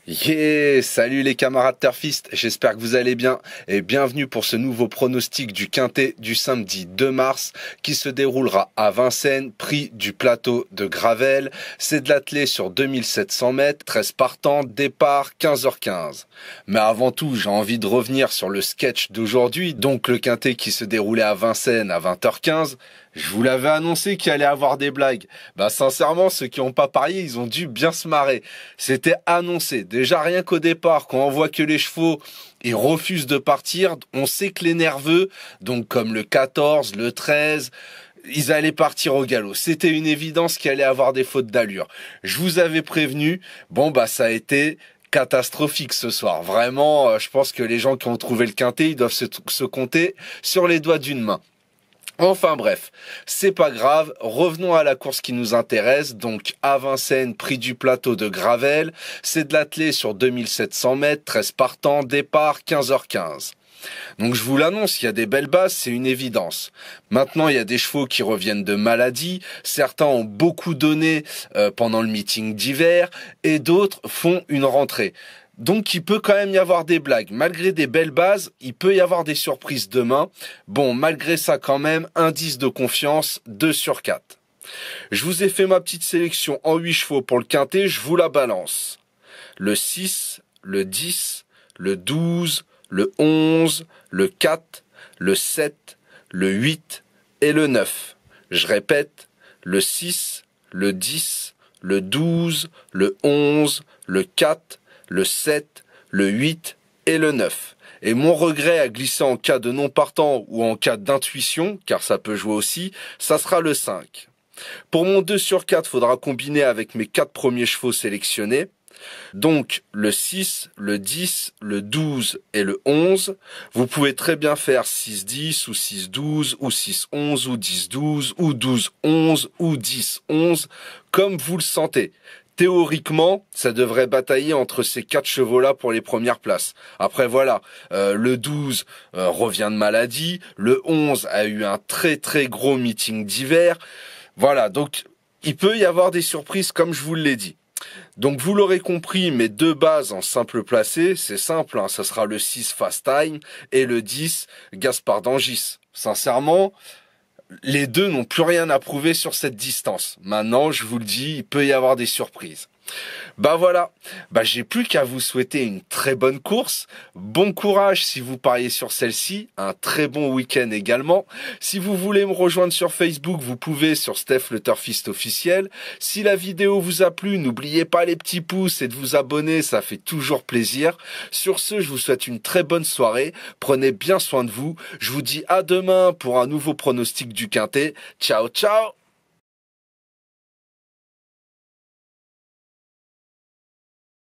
Yeah, salut les camarades turfistes, j'espère que vous allez bien et bienvenue pour ce nouveau pronostic du Quintet du samedi 2 mars qui se déroulera à Vincennes, prix du plateau de Gravelle. C'est de l'attelé sur 2700 mètres, 13 partants, départ 15h15. Mais avant tout, j'ai envie de revenir sur le sketch d'aujourd'hui, donc le Quintet qui se déroulait à Vincennes à 20h15. Je vous l'avais annoncé qu'il allait avoir des blagues. Sincèrement, ceux qui n'ont pas parié, ils ont dû bien se marrer. C'était annoncé. Déjà, rien qu'au départ, quand on voit que les chevaux, ils refusent de partir, on sait que les nerveux, donc comme le 14, le 13, ils allaient partir au galop. C'était une évidence qu'il allait avoir des fautes d'allure. Je vous avais prévenu. Ça a été catastrophique ce soir. Vraiment, je pense que les gens qui ont trouvé le Quintet, ils doivent se compter sur les doigts d'une main. Enfin bref, c'est pas grave, revenons à la course qui nous intéresse, donc à Vincennes, prix du plateau de Gravelle, c'est de l'attelé sur 2700 mètres, 13 partants, départ 15h15. Donc je vous l'annonce, il y a des belles bases, c'est une évidence. Maintenant, il y a des chevaux qui reviennent de maladie, certains ont beaucoup donné pendant le meeting d'hiver, et d'autres font une rentrée. Donc il peut quand même y avoir des blagues. Malgré des belles bases, il peut y avoir des surprises demain. Malgré ça quand même, indice de confiance 2 sur 4. Je vous ai fait ma petite sélection en 8 chevaux pour le Quintet, je vous la balance. Le 6, le 10, le 12, le 11, le 4, le 7, le 8 et le 9. Je répète, le 6, le 10, le 12, le 11, le 4, le 7, le 8 et le 9. Et mon regret à glisser en cas de non partant ou en cas d'intuition, car ça peut jouer aussi, ça sera le 5. Pour mon 2 sur 4, faudra combiner avec mes 4 premiers chevaux sélectionnés. Donc le 6, le 10, le 12 et le 11. Vous pouvez très bien faire 6-10 ou 6-12 ou 6-11 ou 10-12 ou 12-11 ou 10-11 comme vous le sentez. Théoriquement, ça devrait batailler entre ces 4 chevaux-là pour les premières places. Après voilà, le 12 revient de maladie, le 11 a eu un très très gros meeting d'hiver. Voilà, donc il peut y avoir des surprises comme je vous l'ai dit. Donc vous l'aurez compris, mes 2 bases en simple placé, c'est simple, ça sera le 6 Fast Time et le 10 Gaspard d'Angis. Sincèrement, les deux n'ont plus rien à prouver sur cette distance. Maintenant, je vous le dis, il peut y avoir des surprises. Voilà, j'ai plus qu'à vous souhaiter une très bonne course, bon courage si vous pariez sur celle-ci, un très bon week-end également. Si vous voulez me rejoindre sur Facebook, vous pouvez sur Steph le Turfiste officiel. Si la vidéo vous a plu, n'oubliez pas les petits pouces et de vous abonner, ça fait toujours plaisir. Sur ce, je vous souhaite une très bonne soirée, prenez bien soin de vous, je vous dis à demain pour un nouveau pronostic du Quintet. Ciao ciao.